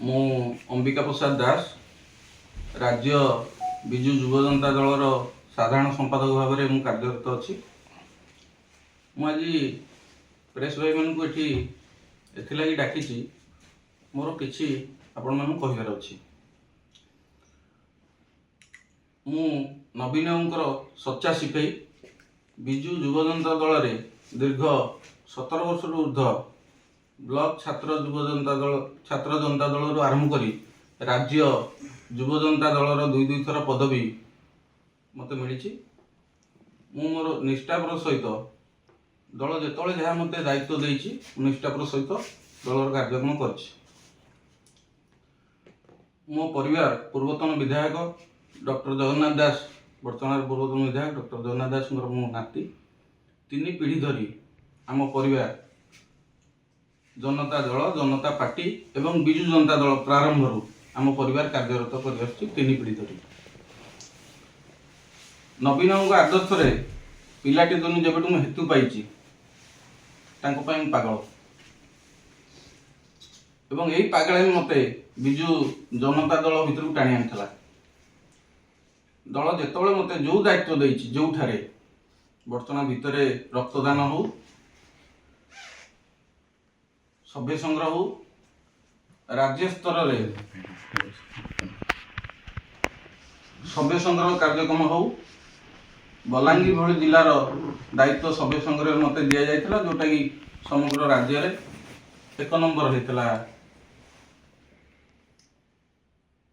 ମୁଁ ଅମ୍ବିକା ପ୍ରସାଦ ଦାସ राज्य विजु युव जनता दलर साधारण संपादक भाव में मुझे कार्यरत अच्छी। मुझे प्रेस भाई मान को एथि डाकी मोर कि आपण मान कहबार अच्छी। मु नवीन सच्चा सिपाही विजु युव जनता दल रे दीर्घ 17 वर्ष ऊर्ध ब्लॉक छात्र जनता दल आरंभ करी राज्य युव जनता दलर दुई थर पदवी मत मिली। मोर निष्ठापर सहित दल जो जहाँ मत दायित्व देती निष्ठापर सहित दलर कार्यक्रम कर मो परिवार पूर्वतन विधायक डॉक्टर जगन्नाथ दास बर्तमान पूर्वतन विधायक डॉक्टर जगन्नाथ दास मो नाती 3 पीढ़ी धरी आम परिवार जनता दल जनता पार्टी एवं विजु जनता दल प्रारंभ आम परिवार कार्यरत कर 3 पीढ़ी धरी। नवीन आदर्श रे पिलाटी दिन जब मुझे हेतु पाई पागल एवं यही पागल मते विजु जनता दल भितर टाणी आनी दल जो मते जो दायित्व देती जो ठारे बर्तमान भितर रक्तदान हो सभ्य संग्रह हो राज्य स्तर रे सभ्य संग्रह कार्यक्रम हो बलांगीर भली जिलार दायित्व सभ्य संग्रह मत दि जाइथिला जोटा कि समग्र राज्य रे 1 नंबर होइतिला।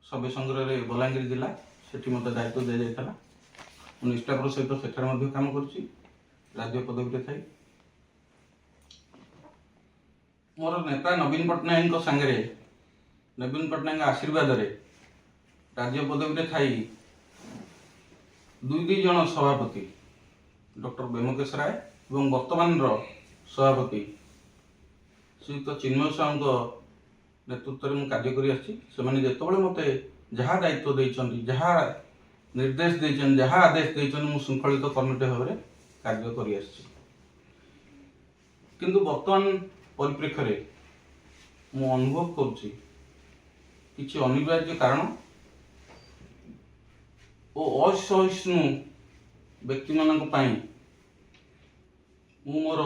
सभ्य संग्रह रे बलांगीर जिला सेठी मत दायित्व दि जाइथिला। निष्ठापर सहित सेठार मध्य काम करछि राज्य पदवी रे थाई। मोर नेता नवीन पट्टनायक सांगे नवीन पट्टनायक आशीर्वाद रे राज्य पदवी रे थाई 2 जन सभापति डॉक्टर बेमकेश राय एवं वर्तमान सभापति श्रीयुक्त चिन्मय साहू नेतृत्व में कार्य कर मते जहाँ दायित्व देइछन्ति जहाँ निर्देश देइछन्ति जहाँ आदेश देइछन्ति मु श्रृंखलित कर्मठ भाव में कार्य करि आछि। किंतु वर्तमान परिप्रेक्ष्य रे मु अनुभव करुछि किछि अनिवार्य कारण और असहिष्णु व्यक्ति मानक पई मु मोर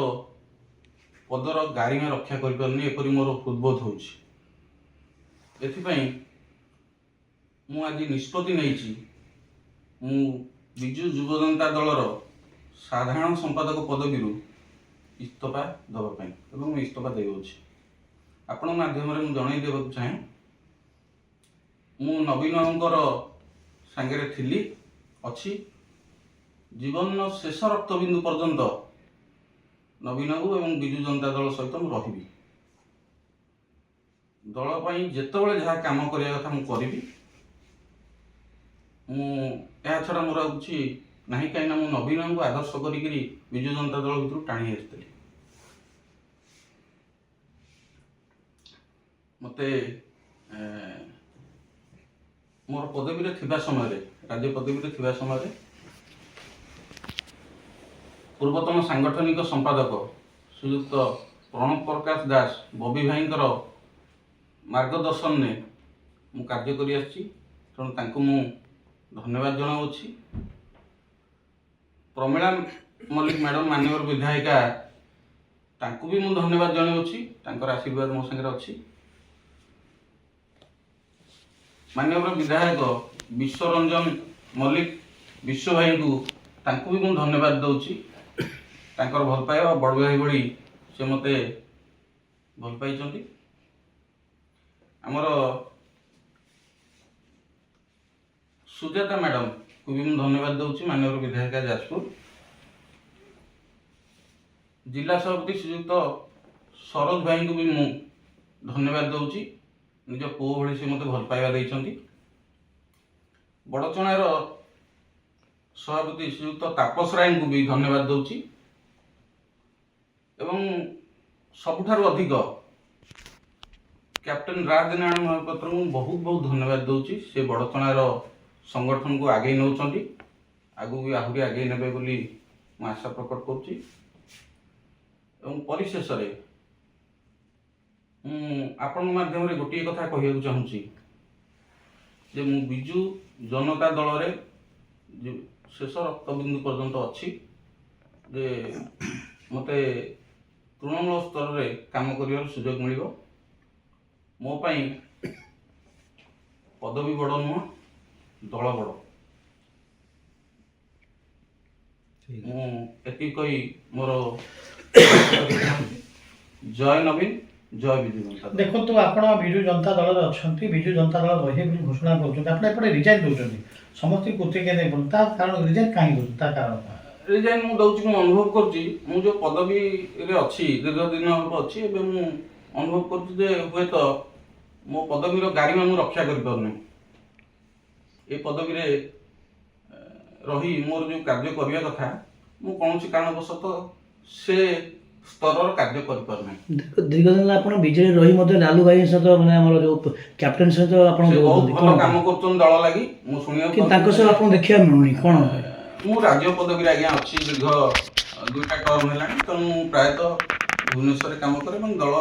पदर गारिमा रक्षा करि परनी एपरि मोर हृदबोध होछि। एथिपई मु आज निष्पत्ति नैछि मु विजु युव जनता दलर साधारण संपादक पदवी इस्तीफा दबा पई एवं मु इस्तीफा देउछि। आपण माध्यम रे मु जणाई देबाक चाहे मु नवीनंकर सांगे थिली अच्छी जीवन शेष रक्तबिंदु पर्यंत नवीन एवं विजु जनता दल सहित मु रहिबी। दल पई जेतेबेले जहाँ काम करिया कथा मु करिबी। मु या छड़ा मोर आछि नाही काई ना मु नवीन को आदर्श करिकरी विजु जनता दल भितर टाणी आछतली। मते मोर पदवी रे थिबा समय रे राज्य पदवी रे थिबा समय रे पूर्वतन सांगठनिक संपादक श्रीयुक्त प्रणव प्रकाश दास बबी भाईंकर मार्गदर्शन ने मु कार्य करि आछि। तेणु तांको मु धन्यवाद जणाउछि। प्रमिला मल्लिक मैडम माननीय विधायिका तांको भी मु धन्यवाद जणाउछि। तांकर आशीर्वाद मो संगे अछि। माननीय विधायक विश्वरंजन मल्लिक विश्व भाई को तांको भी मु धन्यवाद दउछि। तांकर भल पाइबा बड़ भाई भली से मते भल पाइछन्ति। हमर सुजाता मैडम को भी मु धन्यवाद दउछि। माननीय विधायिका जाजपुर जिला सभापति श्रीयुक्त सरोज भाई को भी मु धन्यवाद दउछि। निज पुओ भली से मते भल पाइबा दैछन्ति। बड़चणार सभापति श्रीयुक्त तापस राय को भी धन्यवाद दउछि। एवं सबुठारु अधिक कैप्टेन राजनारायण महापात्र को बहुत बहुत धन्यवाद दउछि। से बड़चणार संगठन को आगे नौछन्ति आगु भी आहुरी आगे नेबे बोली मु आशा प्रकट करुछि। एवं परिशेष रे ଆପଣଙ୍କ ମାଧ୍ୟମରେ ଗୋଟିଏ କଥା କହିବାକୁ ଚାହୁଁଛି ଯେ ମୁଁ ବିଜୁ ଜନତା ଦଳରେ ଶେଷ ରକ୍ତବିନ୍ଦୁ ପର୍ଯ୍ୟନ୍ତ ଅଛି, ଯେ ମୋତେ ତୃଣମୂଳ ସ୍ତରରେ କାମ କରିବାର ସୁଯୋଗ ମିଳିବ। ମୋ ପାଇଁ ପଦବୀ ବଡ଼ ନୁହଁ, ଦଳ ବଡ଼। ମୁଁ ଏତିକି କହି ମୋର ଜୟ ନବୀନ, ଜୟ ବିଜୁ ଜନତା ଦଳ। ଦେଖନ୍ତୁ ଆପଣ ବିଜୁ ଜନତା ଦଳରେ ଅଛନ୍ତି, ବିଜୁ ଜନତା ଦଳ ରହିବେ ବୋଲି ଘୋଷଣା କରୁଛନ୍ତି, ଆପଣ ଏପଟେ ରିଜାଇନ୍ ଦେଉଛନ୍ତି, ସମସ୍ତେ ପ୍ରତିକ୍ରିୟା ଦେଇପାରୁଛନ୍ତି, ତା କାରଣ ରିଜାଇନ୍ କାହିଁକି ଦେଉଛନ୍ତି, ତା କାରଣ କ'ଣ? ରିଜାଇନ୍ ମୁଁ ଦେଉଛି, ମୁଁ ଅନୁଭବ କରୁଛି, ମୁଁ ଯେଉଁ ପଦବୀରେ ଅଛି ଦୀର୍ଘ ଦିନ ହେବ ଅଛି, ଏବେ ମୁଁ ଅନୁଭବ କରୁଛି ଯେ ହୁଏତ ମୋ ପଦବୀର ଗାରିମା ମୁଁ ରକ୍ଷା କରିପାରୁନି। ଏ ପଦବୀରେ ରହି ମୋର ଯେଉଁ କାର୍ଯ୍ୟ କରିବା କଥା ମୁଁ କୌଣସି କାରଣବଶତଃ ସେ ସ୍ତରର କାର୍ଯ୍ୟ କରିପାରୁନାହିଁ। ଦୀର୍ଘ ଦିନ ଆପଣ ବିଜେଡି ରହି ମଧ୍ୟ ଲାଲୁ ଭାଇ ସହିତ ମାନେ ଆମର ଯେଉଁ କ୍ୟାପ୍ଟେନ୍ ସହିତ ଆପଣ ସେ ବହୁତ ଭଲ କାମ କରୁଛନ୍ତି ଦଳ ଲାଗି, ମୁଁ ଶୁଣିବାକୁ ତାଙ୍କ ସହ ଆପଣ ଦେଖିବାକୁ ମିଳୁନି କ'ଣ? ମୁଁ ରାଜ୍ୟ ପଦବୀରେ ଆଜ୍ଞା ଅଛି, ଦୀର୍ଘ 2ଟା ଟର୍ମ ହେଲାଣି, ତେଣୁ ମୁଁ ପ୍ରାୟତଃ ଭୁବନେଶ୍ୱରରେ କାମ କରେ ଏବଂ ଦଳ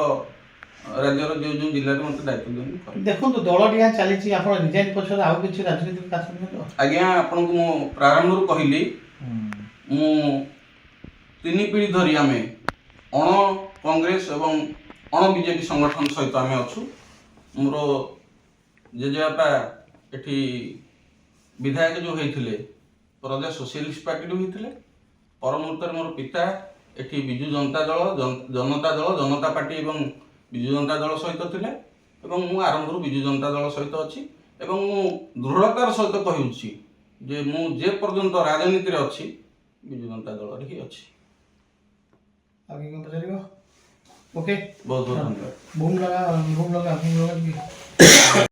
ରାଜ୍ୟର ଯେଉଁ ଯେଉଁ ଜିଲ୍ଲାରେ ମୋତେ ଦାୟିତ୍ୱ ଦିଅନ୍ତି କରେ। ଦେଖନ୍ତୁ ଦଳ ଡିଆ ଚାଲିଛି, ଆପଣ ରିଜାଇନ୍ ପଛରେ ଆଉ କିଛି ରାଜନୈତିକ କାରଣ? ଆଜ୍ଞା ଆପଣଙ୍କୁ ମୁଁ ପ୍ରାରମ୍ଭରୁ କହିଲି, ମୁଁ 3 ପିଢ଼ି ଧରି ଆମେ ଅଣ କଂଗ୍ରେସ ଏବଂ ଅଣ ବିଜେପି ସଂଗଠନ ସହିତ ଆମେ ଅଛୁ। ମୋର ଜେଜେବାପା ଏଠି ବିଧାୟକ ଯେଉଁ ହେଇଥିଲେ ପ୍ରଜା ସୋସିଆଲିଷ୍ଟ ପାର୍ଟିରୁ ହେଇଥିଲେ। ପରମୁହୂର୍ତ୍ତରେ ମୋର ପିତା ଏଠି ବିଜୁ ଜନତା ଦଳ, ଜନତା ଦଳ, ଜନତା ପାର୍ଟି ଏବଂ ବିଜୁ ଜନତା ଦଳ ସହିତ ଥିଲେ ଏବଂ ମୁଁ ଆରମ୍ଭରୁ ବିଜୁ ଜନତା ଦଳ ସହିତ ଅଛି ଏବଂ ମୁଁ ଦୃଢ଼ତାର ସହିତ କହୁଛି ଯେ ମୁଁ ଯେ ପର୍ଯ୍ୟନ୍ତ ରାଜନୀତିରେ ଅଛି ବିଜୁ ଜନତା ଦଳରେ ହିଁ ଅଛି। ଆगे क्या पचारिବ? ओके बहुत बहुत धन्यवाद। बूम लगा